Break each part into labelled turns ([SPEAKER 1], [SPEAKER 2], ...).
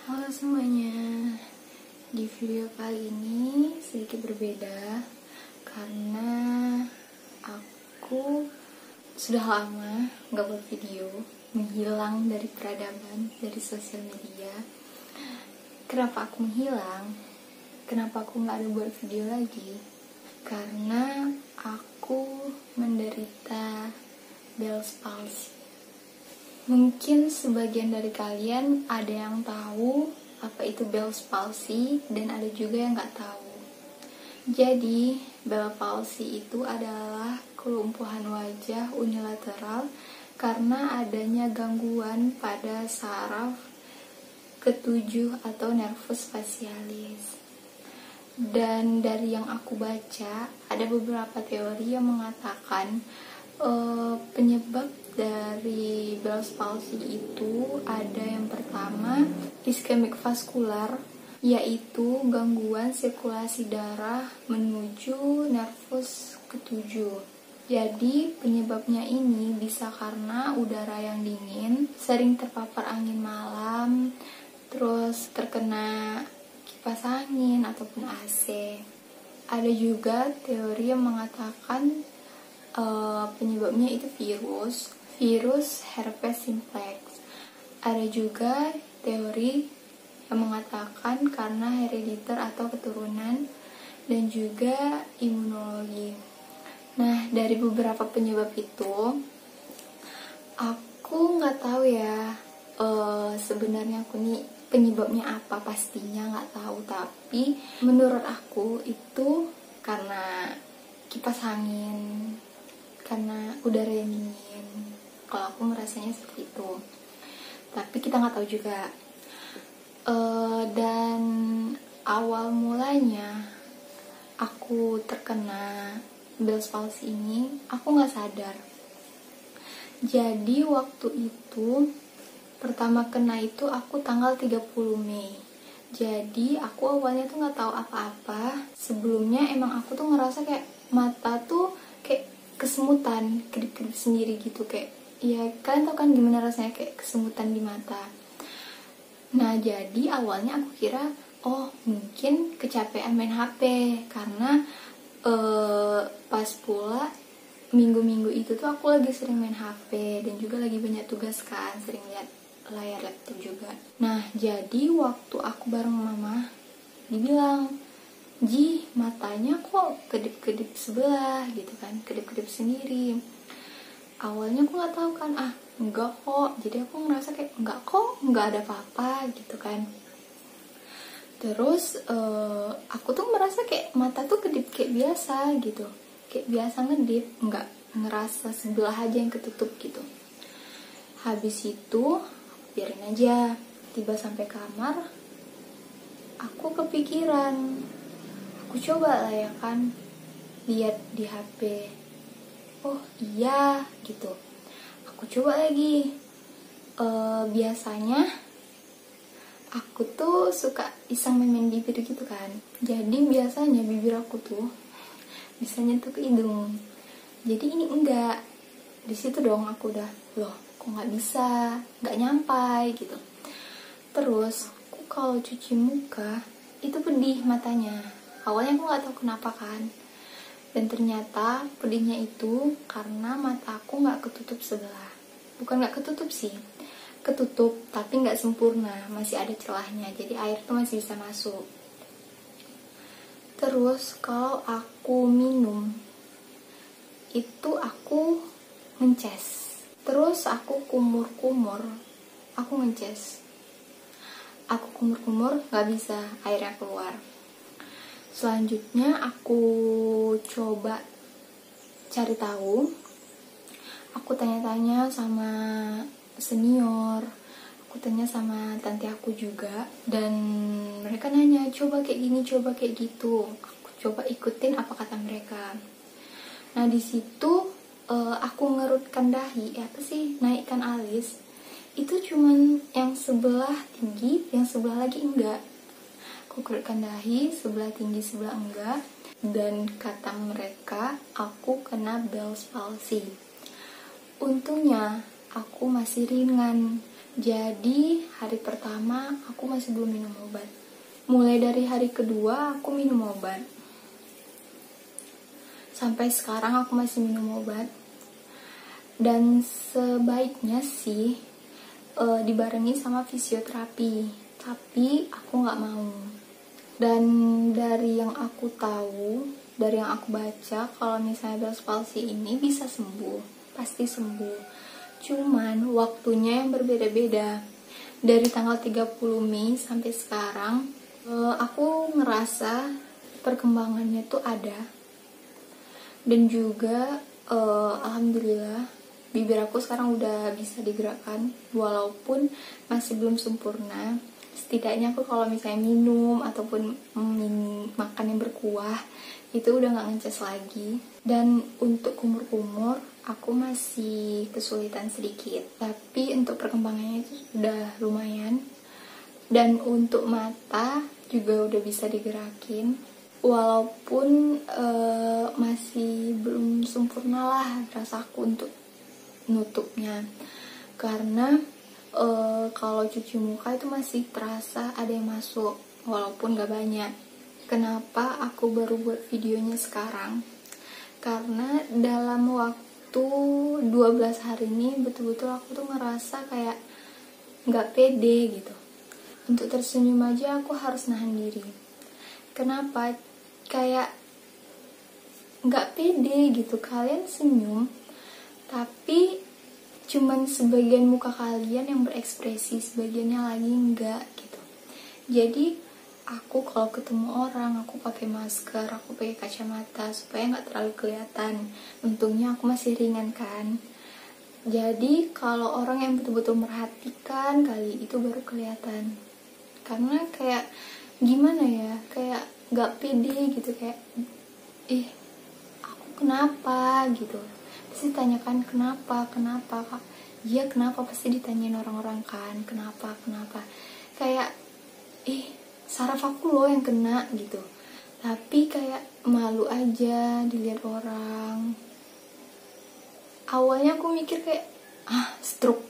[SPEAKER 1] Halo semuanya, di video kali ini sedikit berbeda karena aku sudah lama gak buat video, menghilang dari peradaban, dari sosial media. Kenapa aku menghilang? Kenapa aku gak ada buat video lagi? Karena aku menderita Bell's palsy. Mungkin sebagian dari kalian ada yang tahu apa itu Bell's palsy dan ada juga yang nggak tahu. Jadi, Bell's palsy itu adalah kelumpuhan wajah unilateral karena adanya gangguan pada saraf ketujuh atau nervus facialis. Dan dari yang aku baca, ada beberapa teori yang mengatakan penyebab dari Bell's palsy itu ada yang pertama iskemik vaskular, yaitu gangguan sirkulasi darah menuju nervus ketujuh. Jadi penyebabnya ini bisa karena udara yang dingin, sering terpapar angin malam, terus terkena kipas angin ataupun AC. Ada juga teori yang mengatakan penyebabnya itu virus herpes simplex. Ada juga teori yang mengatakan karena herediter atau keturunan dan juga imunologi. Nah, dari beberapa penyebab itu aku nggak tahu ya sebenarnya aku nih penyebabnya apa, pastinya nggak tahu, tapi menurut aku itu karena kipas angin, karena udara yang dingin. Kalau aku merasanya seperti itu, tapi kita nggak tahu juga. Dan awal mulanya aku terkena Bell's palsy ini, aku nggak sadar. Jadi waktu itu pertama kena itu aku tanggal 30 Mei. Jadi aku awalnya tuh nggak tahu apa-apa. Sebelumnya emang aku tuh ngerasa kayak mata tuh kayak kesemutan, kedip-kedip sendiri gitu, kayak ya kalian tau kan gimana rasanya kayak kesemutan di mata. Nah, jadi awalnya aku kira oh mungkin kecapean main HP karena pas pula minggu-minggu itu tuh aku lagi sering main HP dan juga lagi banyak tugas kan, sering lihat layar laptop juga. Nah, jadi waktu aku bareng mama dibilang, Ji, matanya kok kedip-kedip sebelah gitu kan, kedip-kedip sendiri. Awalnya aku nggak tahu kan, enggak kok. Jadi aku ngerasa kayak enggak kok, enggak ada apa-apa gitu kan. Terus aku tuh merasa kayak mata tuh kedip kayak biasa gitu, kayak biasa ngedip, enggak ngerasa sebelah aja yang ketutup gitu. Habis itu biarin aja. Tiba sampai kamar, aku kepikiran. Aku coba lah ya kan, lihat di HP. Oh iya gitu. Aku coba lagi. Biasanya aku tuh suka iseng main bibir gitu kan. Jadi biasanya bibir aku tuh bisa nyentuh ke hidung. Jadi ini enggak. Di situ dong aku udah, loh kok nggak bisa, nggak nyampai gitu. Terus aku kalau cuci muka itu pedih matanya. Awalnya aku nggak tahu kenapa kan, dan ternyata pedihnya itu karena mata aku nggak ketutup sebelah. Bukan nggak ketutup sih, ketutup tapi nggak sempurna, masih ada celahnya, jadi air tuh masih bisa masuk. Terus kalau aku minum itu aku ngeces, terus aku kumur-kumur, aku ngeces, aku kumur-kumur nggak bisa, airnya keluar. Selanjutnya aku coba cari tahu, aku tanya-tanya sama senior, aku tanya sama tante aku juga, dan mereka nanya coba kayak gini, coba kayak gitu. Aku coba ikutin apa kata mereka. Nah di situ aku ngerutkan dahi, naikkan alis, itu cuman yang sebelah tinggi, yang sebelah lagi enggak. Aku kerutkan dahi, sebelah tinggi, sebelah enggak. Dan kata mereka, aku kena Bell's palsy. Untungnya, aku masih ringan. Jadi hari pertama aku masih belum minum obat. Mulai dari hari kedua aku minum obat. Sampai sekarang aku masih minum obat. Dan sebaiknya sih dibarengi sama fisioterapi. Tapi aku nggak mau. Dan dari yang aku tahu, dari yang aku baca, kalau misalnya Bell's palsy ini bisa sembuh, pasti sembuh. Cuman waktunya yang berbeda-beda. Dari tanggal 30 Mei sampai sekarang, aku ngerasa perkembangannya tuh ada. Dan juga alhamdulillah bibir aku sekarang udah bisa digerakkan, walaupun masih belum sempurna. Setidaknya aku kalau misalnya minum ataupun makan yang berkuah itu udah gak ngeces lagi. Dan untuk kumur-kumur aku masih kesulitan sedikit, tapi untuk perkembangannya itu sudah lumayan. Dan untuk mata juga udah bisa digerakin, walaupun masih belum sempurna lah rasaku untuk nutupnya, karena kalau cuci muka itu masih terasa ada yang masuk walaupun gak banyak. Kenapa aku baru buat videonya sekarang? Karena dalam waktu 12 hari ini betul-betul aku tuh ngerasa kayak gak pede gitu. Untuk tersenyum aja aku harus nahan diri. Kenapa? Kayak gak pede gitu. Kalian senyum, tapi cuman sebagian muka kalian yang berekspresi, sebagiannya lagi enggak gitu. Jadi aku kalau ketemu orang, aku pakai masker, aku pakai kacamata supaya nggak terlalu kelihatan. Untungnya aku masih ringan kan. Jadi kalau orang yang betul-betul merhatikan kali itu baru kelihatan. Karena kayak gimana ya, kayak nggak pede gitu, kayak aku kenapa gitu. Pasti tanyakan kenapa kak. Iya kenapa, pasti ditanyain orang-orang kan, kenapa kayak saraf aku loh yang kena gitu. Tapi kayak malu aja dilihat orang. Awalnya aku mikir kayak stroke,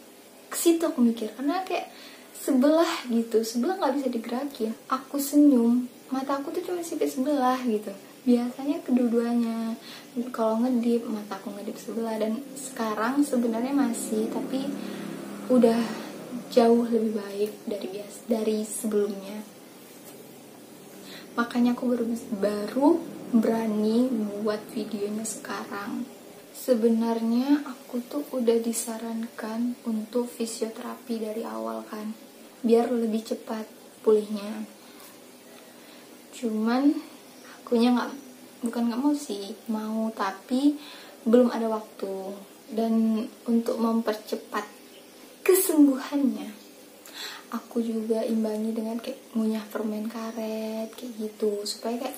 [SPEAKER 1] ke situ aku mikir, karena kayak sebelah nggak bisa digerakin. Aku senyum, mata aku tuh cuma sipit sebelah gitu. Biasanya kedua-duanya, kalau ngedip mata aku ngedip sebelah. Dan sekarang sebenarnya masih, tapi udah jauh lebih baik dari sebelumnya. Makanya aku baru berani buat videonya sekarang. Sebenarnya aku tuh udah disarankan untuk fisioterapi dari awal kan, biar lebih cepat pulihnya. Cuman akunya bukan nggak mau sih, mau, tapi belum ada waktu. Dan untuk mempercepat kesembuhannya, aku juga imbangi dengan kayak ngunyah permen karet kayak gitu, supaya kayak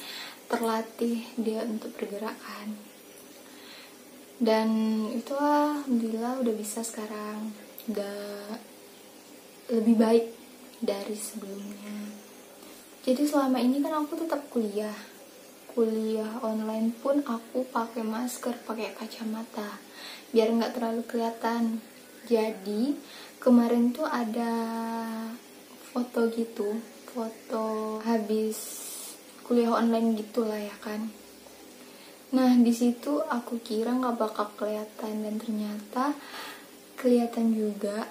[SPEAKER 1] terlatih dia untuk bergerakan. Dan itu alhamdulillah udah bisa sekarang, udah lebih baik dari sebelumnya. Jadi selama ini kan aku tetap kuliah online pun aku pakai masker, pakai kacamata biar nggak terlalu kelihatan. Jadi kemarin tuh ada foto habis kuliah online gitulah ya kan. Nah di situ aku kira nggak bakal kelihatan, dan ternyata kelihatan juga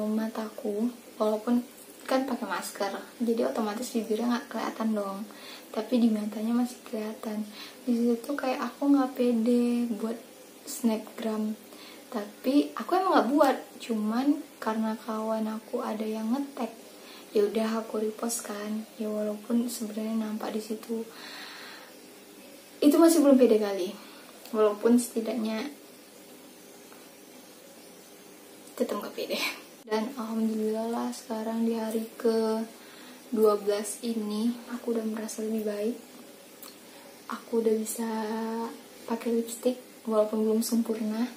[SPEAKER 1] mataku, walaupun kan pakai masker, jadi otomatis bibirnya nggak kelihatan dong, tapi di matanya masih kelihatan. Di situ kayak aku nggak pede buat snapgram, tapi aku emang nggak buat, cuman karena kawan aku ada yang nge-tag, ya udah aku repost kan. Ya walaupun sebenarnya nampak di situ, itu masih belum pede kali, walaupun setidaknya tetap gak pede. Dan alhamdulillah lah sekarang di hari ke 12 ini aku udah merasa lebih baik. Aku udah bisa pakai lipstick walaupun belum sempurna.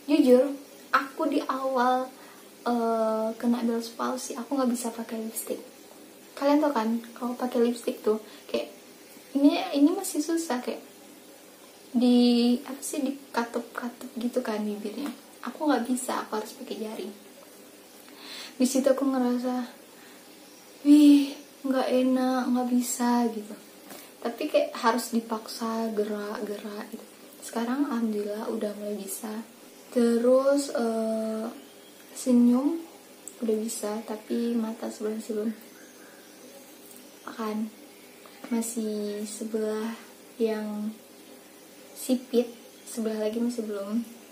[SPEAKER 1] Jujur aku di awal kena Bell's palsy aku nggak bisa pakai lipstick. Kalian tau kan kalau pakai lipstick tuh kayak ini masih susah, kayak dikatup gitu kan bibirnya. Aku nggak bisa, aku harus pakai jari. Di situ aku ngerasa, wih, nggak enak, nggak bisa gitu. Tapi kayak harus dipaksa gerak gitu. Sekarang alhamdulillah udah mulai bisa. Terus senyum udah bisa, tapi mata sebelah belum. Makan masih sebelah yang sipit, sebelah lagi masih belum.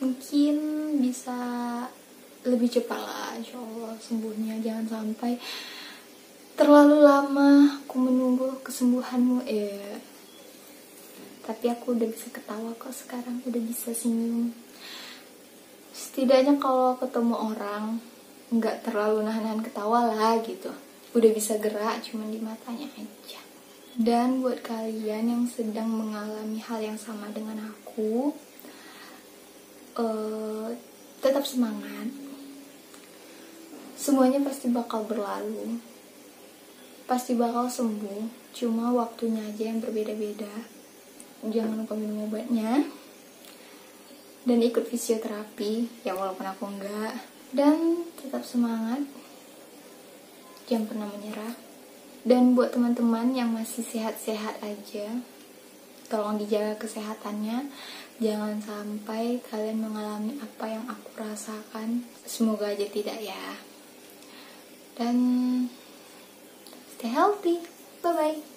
[SPEAKER 1] Mungkin bisa lebih cepat lah insyaallah sembuhnya. Jangan sampai terlalu lama aku menunggu kesembuhanmu. Tapi aku udah bisa ketawa kok sekarang, udah bisa senyum. Setidaknya kalau ketemu orang nggak terlalu nahan ketawa lah gitu. Udah bisa gerak, cuman di matanya aja. Dan buat kalian yang sedang mengalami hal yang sama dengan aku, tetap semangat. Semuanya pasti bakal berlalu, pasti bakal sembuh. Cuma waktunya aja yang berbeda-beda. Jangan lupa minum obatnya dan ikut fisioterapi ya, walaupun aku enggak. Dan tetap semangat, jangan pernah menyerah. Dan buat teman-teman yang masih sehat-sehat aja, tolong dijaga kesehatannya. Jangan sampai kalian mengalami apa yang aku rasakan. Semoga aja tidak ya. Dan stay healthy. Bye-bye.